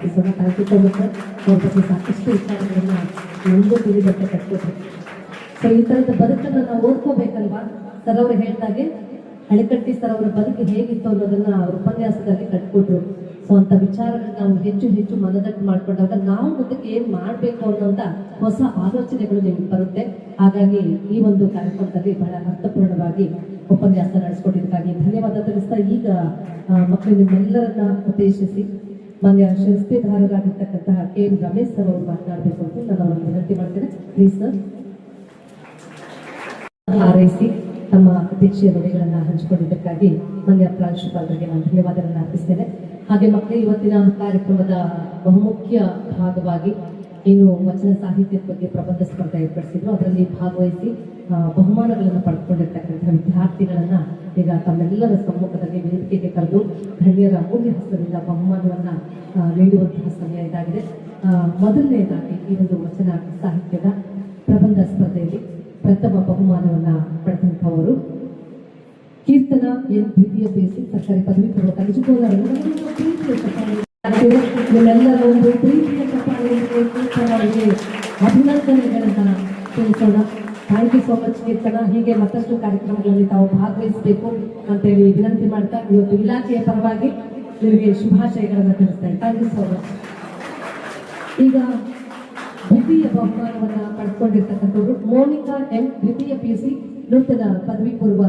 ಪ್ರಾರ್ಥಿಸೋಣ. Thank sir. ಅವ್ರ ಬಗ್ಗೆ ಸಾಕಷ್ಟು ವಿಚಾರಗಳನ್ನ ನಮಗೂ ತಿಳಿದಂತೆ ಕಟ್ಕೊಟ್ರು. ಸೊ ಈ ಥರದ ಬದುಕನ್ನು ನಾವು ಓದ್ಕೋಬೇಕಲ್ವಾ? ಸರ್ ಅವರು ಹೇಳಿದಾಗೆ ಅಣೆಕಟ್ಟಿ ಸರ್ ಅವರ ಬದುಕು ಹೇಗಿತ್ತು ಅನ್ನೋದನ್ನ ಅವ್ರ ಉಪನ್ಯಾಸದಲ್ಲಿ ಕಟ್ಕೊಟ್ರು. ಸೊ ಅಂತ ವಿಚಾರಗಳನ್ನ ನಾವು ಹೆಚ್ಚು ಹೆಚ್ಚು ಮನದಟ್ಟು ಮಾಡ್ಕೊಂಡಾಗ ನಾವು ಮುಂದಕ್ಕೆ ಏನ್ ಮಾಡ್ಬೇಕು ಅನ್ನೋಂಥ ಹೊಸ ಆಲೋಚನೆಗಳು ನಿಮ್ಗೆ ಬರುತ್ತೆ. ಹಾಗಾಗಿ ಈ ಒಂದು ಕಾರ್ಯಕ್ರಮದಲ್ಲಿ ಬಹಳ ಅರ್ಥಪೂರ್ಣವಾಗಿ ಉಪನ್ಯಾಸ ನಡೆಸ್ಕೊಟ್ಟಿದ್ದಕ್ಕಾಗಿ ಧನ್ಯವಾದ ತಿಳಿಸ್ತಾ, ಈಗ ಮಕ್ಕಳು ನಿಮ್ಮೆಲ್ಲರನ್ನ ಉದ್ದೇಶಿಸಿ ಮಾನ್ಯ ಶಿರಸ್ತೆದಾರರಾಗಿರ್ತಕ್ಕಂತಹ KM ರಮೇಶ್ ಸರ್ ಅವರು ಮಾತನಾಡಬೇಕು ಅಂತ ನಾನು ಅವರನ್ನು ವಿನಂತಿ ಮಾಡ್ತೇನೆ. Please sir. ಹಾರೈಸಿ ತಮ್ಮ ಅಧ್ಯಕ್ಷೀಯ ನುಡಿಗಳನ್ನ ಹಂಚಿಕೊಂಡಿದ್ದಕ್ಕಾಗಿ ಮಾನ್ಯ ಪ್ರಾಂಶುಪಾಲರಿಗೆ ನಾನು ಧನ್ಯವಾದಗಳನ್ನು ಅರ್ಪಿಸ್ತೇನೆ. ಹಾಗೆ ಮಕ್ಕಳು, ಇವತ್ತಿನ ಕಾರ್ಯಕ್ರಮದ ಬಹುಮುಖ್ಯ ಭಾಗವಾಗಿ ಏನು ವಚನ ಸಾಹಿತ್ಯದ ಬಗ್ಗೆ ಪ್ರಬಂಧ ಸ್ಪರ್ಧೆ ಏರ್ಪಡಿಸಿದ್ರು, ಅದರಲ್ಲಿ ಭಾಗವಹಿಸಿ ಬಹುಮಾನಗಳನ್ನು ಪಡೆದುಕೊಂಡಿರ್ತಕ್ಕಂಥ ವಿದ್ಯಾರ್ಥಿಗಳನ್ನ ಈಗ ತಮ್ಮೆಲ್ಲರ ಸಮ್ಮುಖದಲ್ಲಿ ವೇದಿಕೆಗೆ ಕರೆದು ಗಣ್ಯರ ಅಮೂಲ್ಯ ಹಸ್ತದಿಂದ ಬಹುಮಾನವನ್ನ ನೀಡುವಂತಹ ಸಮಯ ಇದಾಗಿದೆ. ಮೊದಲನೇದಾಗಿ ಈ ಒಂದು ವಚನ ಸಾಹಿತ್ಯದ ಪ್ರಬಂಧ ಸ್ಪರ್ಧೆಯಲ್ಲಿ ಪ್ರಥಮ ಬಹುಮಾನವನ್ನ ಪಡೆದಂಥವರು ಕೀರ್ತನ ಎನ್ ದ್ವಿತೀಯ PUC ಸರ್ಕಾರಿ ಪದವಿ ಪೂರ್ವ ಕಾಲೇಜು ಕೋಲಾರ. ನಿಮ್ಮೆಲ್ಲರ ಒಂದು ಪ್ರೀತಿಯ ಕೀರ್ತನಗಳಿಗೆ ಅಭಿನಂದನೆಗಳನ್ನ ತಿಳಿಸೋಣ. ಥ್ಯಾಂಕ್ ಯು ಸೋ ಮಚ್ ಕೀರ್ತನ. ಹೀಗೆ ಮತ್ತಷ್ಟು ಕಾರ್ಯಕ್ರಮಗಳಲ್ಲಿ ತಾವು ಭಾಗವಹಿಸಬೇಕು ಅಂತೇಳಿ ವಿನಂತಿ ಮಾಡ್ತಾ ಇವತ್ತು ಇಲಾಖೆಯ ಪರವಾಗಿ ನಿಮಗೆ ಶುಭಾಶಯಗಳನ್ನು ತಿಳಿಸ್ತೇನೆ. Thank you so much. ಈಗ ದ್ವಿತೀಯ ಬಹುಮಾನವನ್ನ ಪಡೆದುಕೊಂಡಿರ್ತಕ್ಕಂಥವ್ರು ಮೋನಿಕಾ ಎಂ ದ್ವಿತೀಯ PUC ನೂತನ ಪದವಿ ಪೂರ್ವ